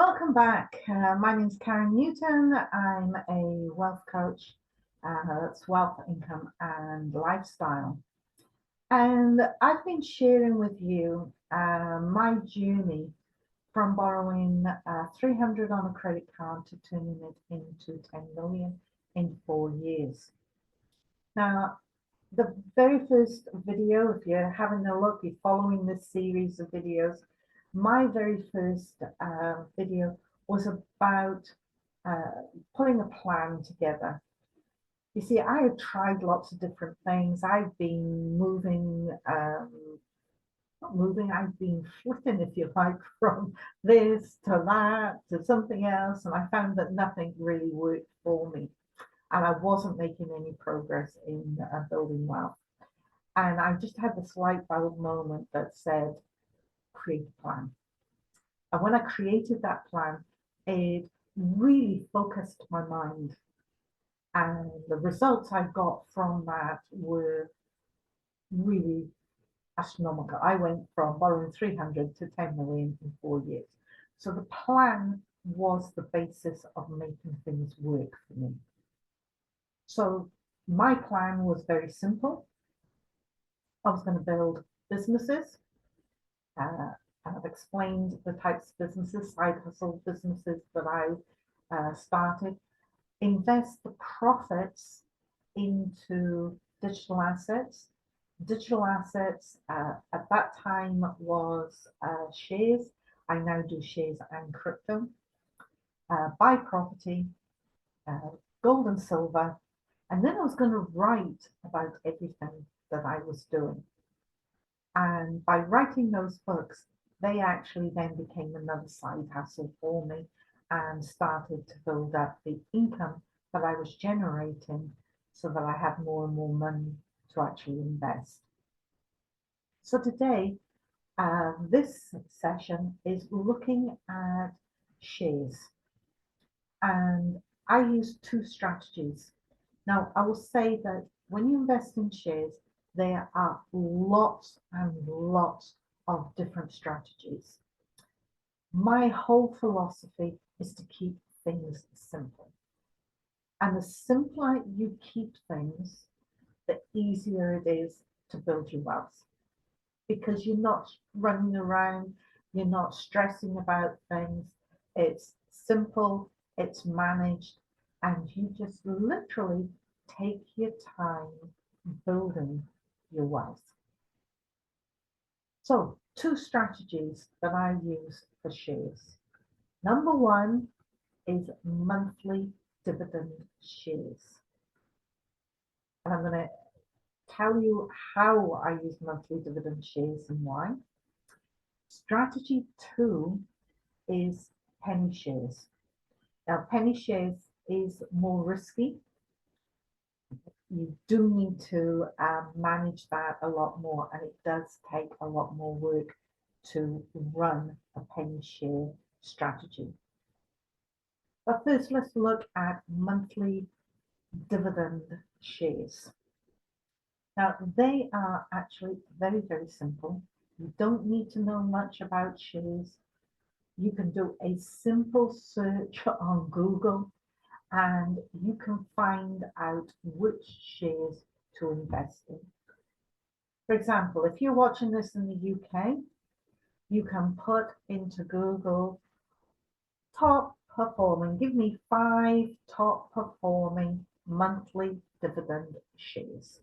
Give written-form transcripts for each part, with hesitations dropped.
Welcome back. My name is Karen Newton. I'm a wealth coach. That's wealth, income, and lifestyle. And I've been sharing with you my journey from borrowing 300 on a credit card to turning it into 10 million in 4 years. Now, the very first video, if you're having a look, you're following this series of videos, my very first video was about putting a plan together. You see, I had tried lots of different things. I've been I've been flipping, if you like, from this to that to something else, and I found that nothing really worked for me. And I wasn't making any progress in building wealth. And I just had this light bulb moment that said, create a plan. And when I created that plan, it really focused my mind. And the results I got from that were really astronomical. I went from borrowing 300 to 10 million in 4 years. So the plan was the basis of making things work for me. So my plan was very simple. I was going to build businesses. I've explained the types of businesses, side hustle businesses that I started. Invest the profits into digital assets. Digital assets at that time was shares. I now do shares and crypto. Buy property, gold and silver. And then I was going to write about everything that I was doing. And by writing those books, they actually then became another side hustle for me and started to build up the income that I was generating so that I had more and more money to actually invest. So today, this session is looking at shares. And I use two strategies. Now, I will say that when you invest in shares, there are lots and lots of different strategies. My whole philosophy is to keep things simple. And the simpler you keep things, the easier it is to build your wealth. Because you're not running around, you're not stressing about things. It's simple, it's managed, and you just literally take your time building your wealth. So, two strategies that I use for shares. Number one is monthly dividend shares. And I'm going to tell you how I use monthly dividend shares and why. Strategy two is penny shares. Now, penny shares is more risky. You do need to manage that a lot more, and it does take a lot more work to run a penny share strategy. But first, let's look at monthly dividend shares. Now, they are actually very, very simple. You don't need to know much about shares. You can do a simple search on Google and you can find out which shares to invest in. For example, if you're watching this in the UK, you can put into Google top performing, give me 5 top performing monthly dividend shares.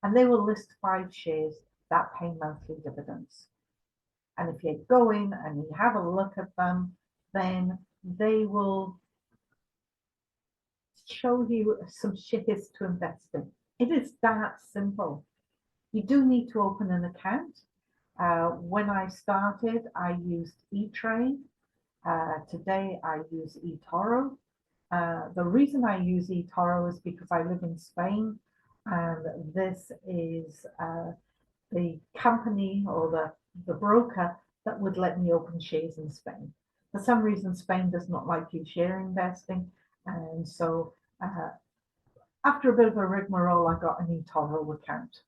And they will list 5 shares that pay monthly dividends. And if you go in and you have a look at them, then they will show you some shares to invest in. It is that simple. You do need to open an account. When I started, I used eTrade. Today I use eToro. The reason I use eToro is because I live in Spain, and this is the company or the broker that would let me open shares in Spain. For some reason, Spain does not like you share investing, and so after a bit of a rigmarole, I got an eToro account.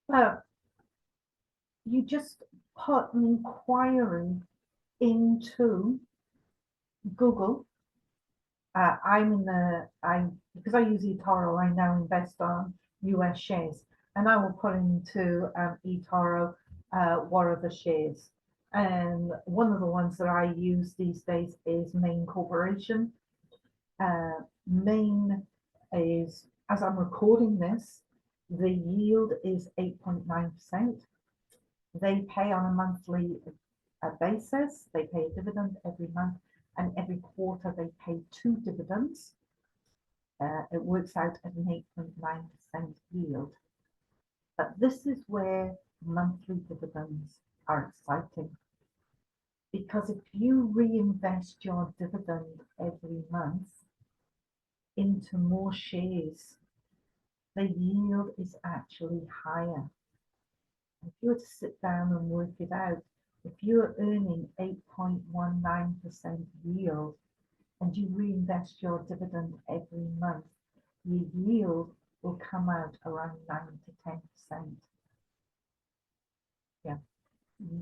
But you just put an inquiry into Google. Because I use eToro, I now invest on US shares, and I will put into eToro what are the shares. And one of the ones that I use these days is Maine Corporation. Maine is, as I'm recording this, the yield is 8.9%. They pay on a monthly basis. They pay a dividend every month, and every quarter they pay 2 dividends. It works out at an 8.9% yield. But this is where monthly dividends are exciting, because if you reinvest your dividend every month into more shares, the yield is actually higher. If you were to sit down and work it out, if you're earning 8.19% yield and you reinvest your dividend every month, your yield will come out around 9 to 10%. Yeah,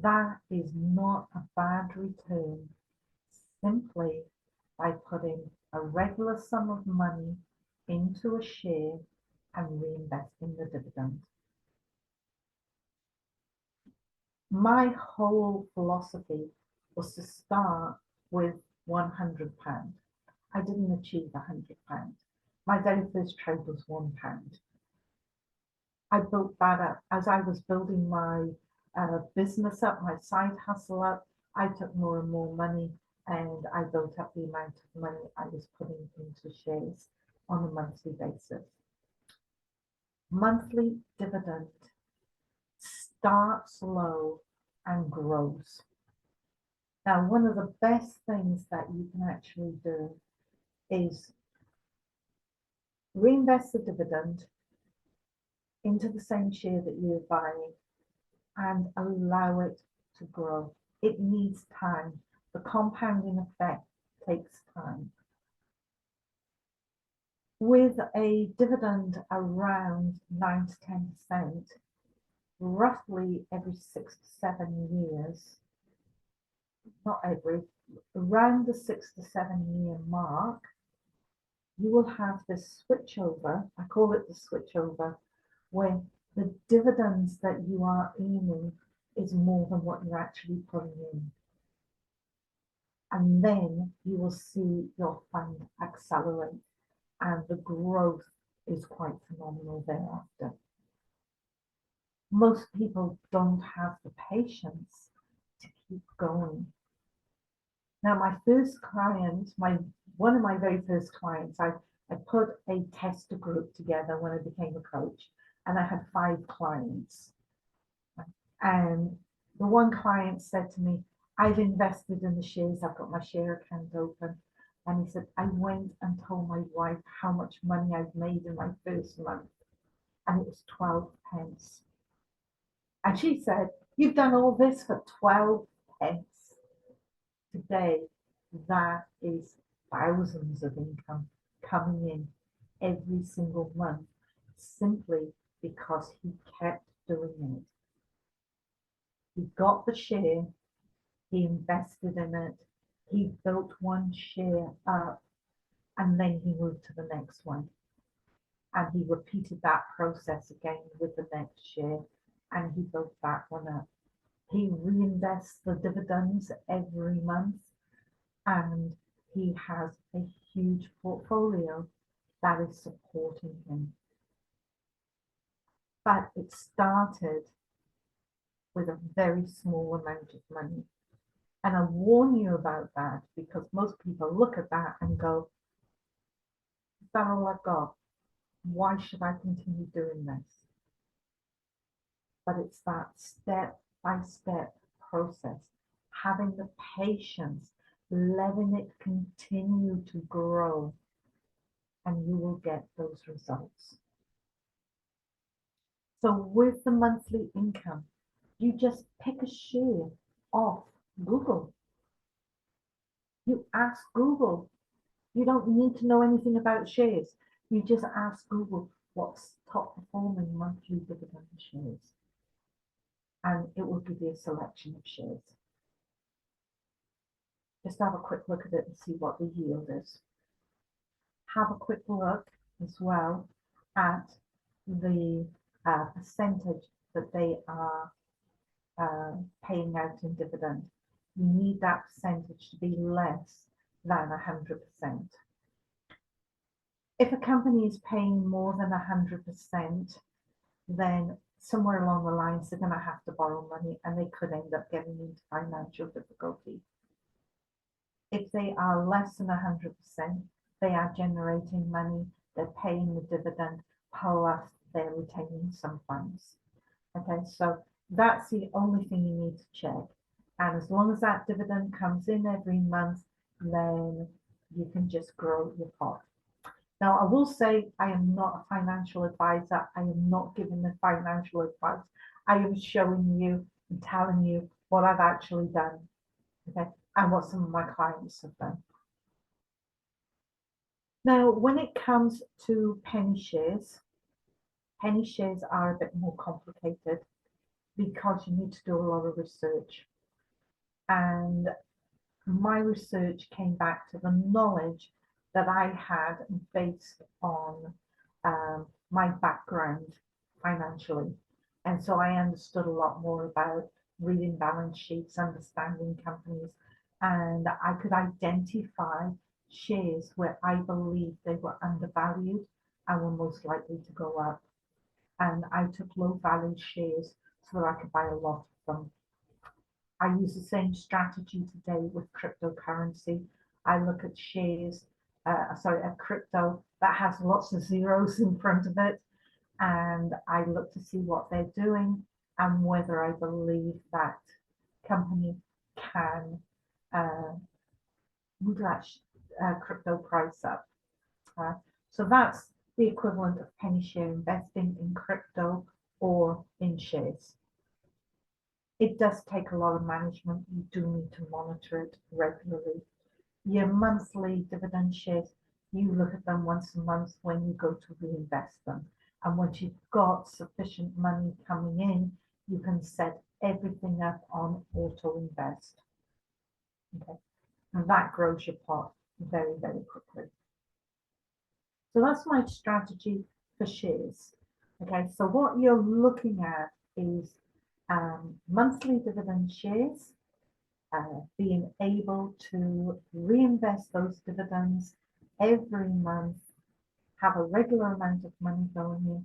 that is not a bad return simply by putting a regular sum of money into a share and reinvesting the dividend. My whole philosophy was to start with £100. I didn't achieve £100. My very first trade was £1. I built that up as I was building my business up, my side hustle up. I took more and more money, and I built up the amount of money I was putting into shares on a monthly basis. Monthly dividend starts low and grows. Now, one of the best things that you can actually do is reinvest the dividend into the same share that you're buying and allow it to grow. It needs time. The compounding effect takes time. With a dividend around 9 to 10%, roughly every 6 to 7 years, not every, around the 6 to 7 year mark, you will have this switchover. I call it the switchover, where the dividends that you are earning is more than what you're actually putting in. And then you will see your fund accelerate, and the growth is quite phenomenal thereafter. Most people don't have the patience to keep going. Now, my first client, one of my very first clients, I put a tester group together when I became a coach, and I had 5 clients. And the one client said to me, I've invested in the shares, I've got my share account open. And he said, I went and told my wife how much money I've made in my first month, and it was 12 pence. And she said, you've done all this for 12 pence. Today, that is thousands of income coming in every single month, simply because he kept doing it. He got the share, he invested in it, he built one share up, and then he moved to the next one. And he repeated that process again with the next share, and he built that one up. He reinvests the dividends every month, and he has a huge portfolio that is supporting him. But it started with a very small amount of money. And I warn you about that because most people look at that and go, is that all I've got? Why should I continue doing this? But it's that step-by-step process, having the patience, letting it continue to grow, and you will get those results. So with the monthly income, you just pick a share off Google. You ask Google. You don't need to know anything about shares. You just ask Google what's top performing monthly dividend shares, and it will give you a selection of shares. just have a quick look at it and see what the yield is. Have a quick look as well at the percentage that they are paying out in dividend. You need that percentage to be less than 100%. If a company is paying more than 100%, then somewhere along the lines they're going to have to borrow money and they could end up getting into financial difficulty. If they are less than 100%, they are generating money, they're paying the dividend, plus they're retaining some funds. Okay, so that's the only thing you need to check. And as long as that dividend comes in every month, then you can just grow your pot. Now, I will say I am not a financial advisor. I am not giving the financial advice. I am showing you and telling you what I've actually done, okay, and what some of my clients have done. Now, when it comes to penny shares are a bit more complicated because you need to do a lot of research. And my research came back to the knowledge that I had based on my background financially. And so I understood a lot more about reading balance sheets, understanding companies, and I could identify shares where I believed they were undervalued and were most likely to go up. And I took low value shares so that I could buy a lot of them. I use the same strategy today with cryptocurrency. I look at shares, a crypto that has lots of zeros in front of it, and I look to see what they're doing and whether I believe that company can move that crypto price up. So that's the equivalent of penny share investing in crypto or in shares. It does take a lot of management. You do need to monitor it regularly. Your monthly dividend shares, you look at them once a month when you go to reinvest them. And once you've got sufficient money coming in, you can set everything up on auto invest. Okay, and that grows your pot very, very quickly. So that's my strategy for shares. Okay, so what you're looking at is monthly dividend shares, being able to reinvest those dividends every month, have a regular amount of money going in,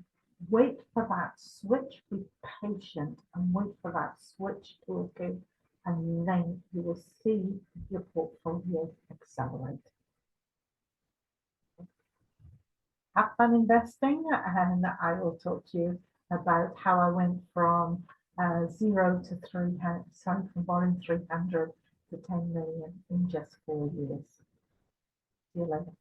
wait for that switch, be patient and wait for that switch to occur, and then you will see your portfolio accelerate. Have fun investing, and I will talk to you about how I went from 0 to 300, sorry, from borrowing 300 to 10 million in just 4 years. See you later.